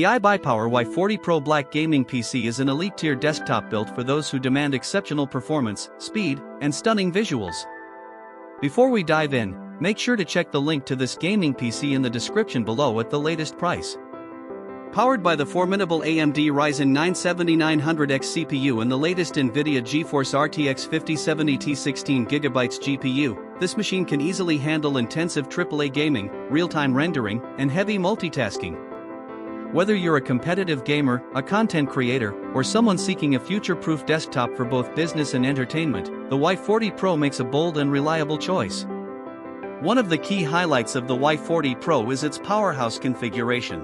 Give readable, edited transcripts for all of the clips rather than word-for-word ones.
The iBUYPOWER Y40 Pro Black Gaming PC is an elite-tier desktop built for those who demand exceptional performance, speed, and stunning visuals. Before we dive in, make sure to check the link to this gaming PC in the description below at the latest price. Powered by the formidable AMD Ryzen 9 7900X CPU and the latest NVIDIA GeForce RTX 5070 16GB GPU, this machine can easily handle intensive AAA gaming, real-time rendering, and heavy multitasking. Whether you're a competitive gamer, a content creator, or someone seeking a future-proof desktop for both business and entertainment, the Y40 Pro makes a bold and reliable choice. One of the key highlights of the Y40 Pro is its powerhouse configuration.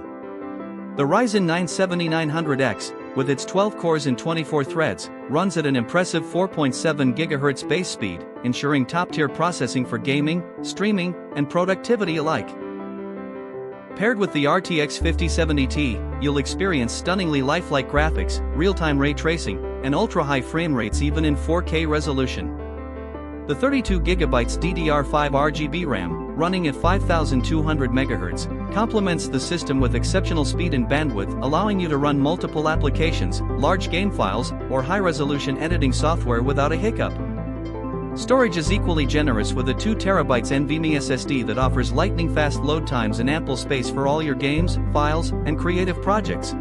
The Ryzen 9 7900X, with its 12 cores and 24 threads, runs at an impressive 4.7 GHz base speed, ensuring top-tier processing for gaming, streaming, and productivity alike. Paired with the RTX 5070 Ti, you'll experience stunningly lifelike graphics, real-time ray tracing, and ultra-high frame rates even in 4K resolution. The 32GB DDR5 RGB RAM, running at 5200 MHz, complements the system with exceptional speed and bandwidth, allowing you to run multiple applications, large game files, or high-resolution editing software without a hiccup. Storage is equally generous with a 2TB NVMe SSD that offers lightning-fast load times and ample space for all your games, files, and creative projects.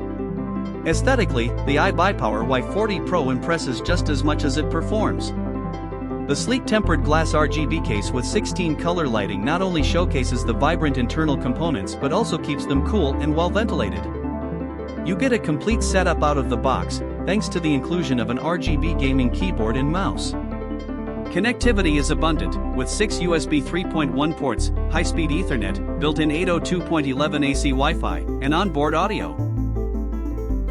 Aesthetically, the iBUYPOWER Y40 Pro impresses just as much as it performs. The sleek tempered glass RGB case with 16 color lighting not only showcases the vibrant internal components but also keeps them cool and well ventilated. You get a complete setup out of the box, thanks to the inclusion of an RGB gaming keyboard and mouse. Connectivity is abundant, with 6 USB 3.1 ports, high-speed Ethernet, built-in 802.11 AC Wi-Fi, and onboard audio.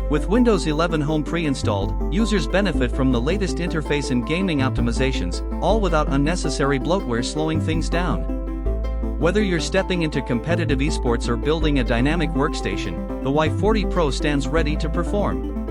With Windows 11 Home pre-installed, users benefit from the latest interface and gaming optimizations, all without unnecessary bloatware slowing things down. Whether you're stepping into competitive esports or building a dynamic workstation, the Y40 Pro stands ready to perform.